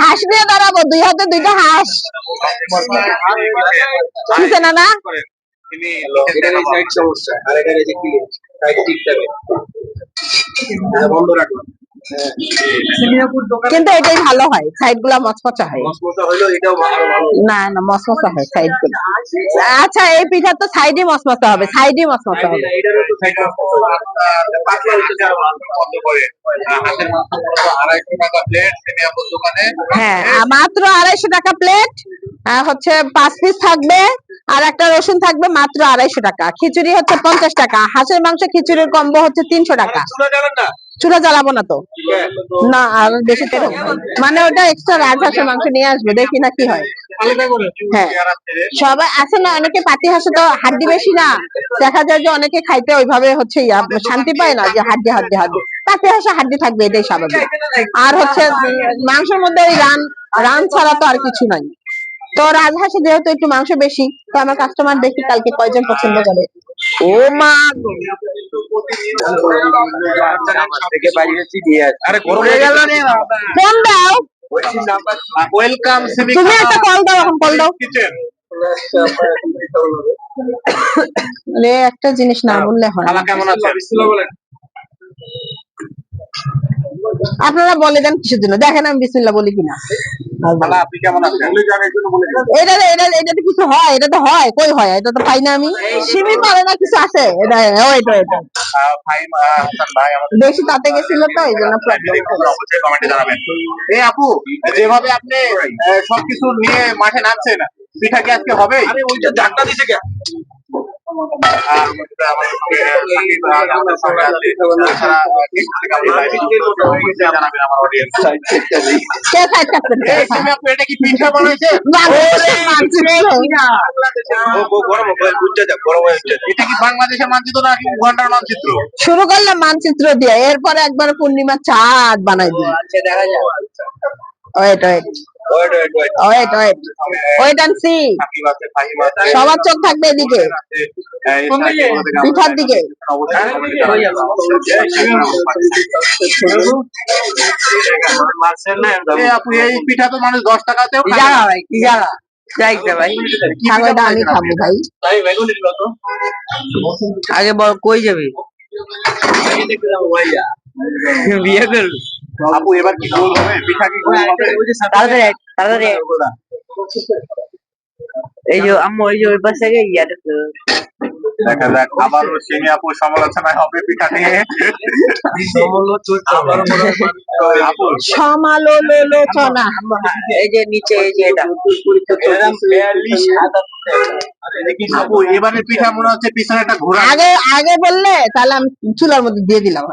হাঁস নিয়ে দাঁড়াবো, 2 হাতে 2টা হাঁস। বুঝছে না? কিন্তু এটাই ভালো হয়, সাইড গুলা মচমচা হয়। না না, মচমচা হয় সাইড গুলা। আচ্ছা, এই পিঠা তো সাইডই মচমচা হবে, সাইডই মচমচা হবে। হ্যাঁ, মাত্র 250 টাকা প্লেট। হচ্ছে 5 পিস থাকবে, আর একটা রসুন থাকবে, মাত্র 250 টাকা। খিচুড়ি হচ্ছে 50 টাকা। হাঁসের মাংস খিচুড়ির কম্বো হচ্ছে 300 টাকা। চুলা জ্বালাবো না তো, না আর বেশি তেল, মানে ওটা এক্সট্রা রাজহাঁসের মাংস নিয়ে আসবো, দেখি না কি হয়। হ্যাঁ, সবাই আছে না, অনেকে পাতি হাঁসে তো হাড্ডি বেশি না, দেখা যায় যে অনেকে খাইতে ওইভাবে হচ্ছে শান্তি পায় না, যে হাড্ডি হাড্ডি হাড্ডি। পাতি হাঁসে হাড্ডি থাকবে, এটাই স্বাভাবিক। আর হচ্ছে মাংসের মধ্যে ওই রান ছাড়া তো আর কিছু নাই। তো রাজহাঁসে যেহেতু একটু মাংস বেশি, তো আমার কাস্টমার দেখি কালকে কয়জন পছন্দ করে। ও মা, ফোন দাও, ওয়েলকাম। তুমি একটা কল দাও, এখন কল দাও। একটা জিনিস না বললে হয়। কেমন আছেন? আপনারা বলে দেন কিসের জন্য, দেখেন আমি বিসমিল্লাহ বলি কিনা। আপনি কেমন আছেন? এটা তো কিছু হয়, এটা তো হয়, কই হয়, এটা তো পাই না আমি। সিমি পারে না, কিছু আছে এটা। বেশি তাতে গেছিল তো, এই জন্য অবশ্যই কমেন্টে জানাবেন। এই আপু, যেভাবে আপনি সবকিছু নিয়ে মাঠে নামছেন, পিঠা কি আজকে হবে? আরে ওইটা ধাক্কা দিছে কে? পিঠা বানাইছে এটা কি বাংলাদেশের মানচিত্র নাকি উগান্ডার মানচিত্র? শুরু করলাম মানচিত্র দিয়ে, এরপরে একবার পূর্ণিমা চাঁদ বানাই দিই। সবার চোখ থাকবে এদিকে, পিঠার দিকে। এই পিঠা তো মানুষ 10 টাকাতেও আমি খাবো ভাই। আগে বল, কই যাবি? বিয়ে করবি? আপু এবার কি গোল হবে? পিঠা কি গোল হবে? তাড়াতাড়ি এই যে আম্মু, ওই যে ওই পাশে ইয়াটা দেখা যাক, আবারও সিমি আপু সমালোচনা হবে পিঠা নিয়ে। সমালোচনা, এই যে নিচে, এই যে এটা আপু এবারে পিঠা মনে হচ্ছে পিছনে একটা ঘোড়া। আগে বললে তাহলে আমি চুলার মধ্যে দিয়ে দিলাম।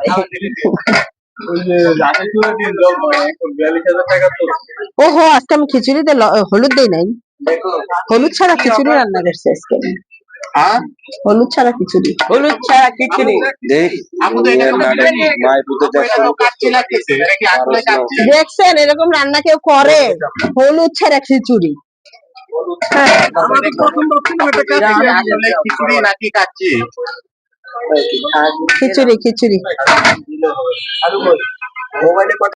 ওহো, আজকে আমি খিচুড়িতে হলুদ দেই নাই, হলুদ ছাড়া খিচুড়ি রান্না করছে আজকে। হলুদ ছাড়া খিচুড়ি, হলুদ ছাড়া খিচুড়ি। দেখছেন এরকম রান্না কেউ করে? হলুদ ছাড়া খিচুড়ি। খিচুড়ি নাকি কাচ্চি? খিচুড়ি।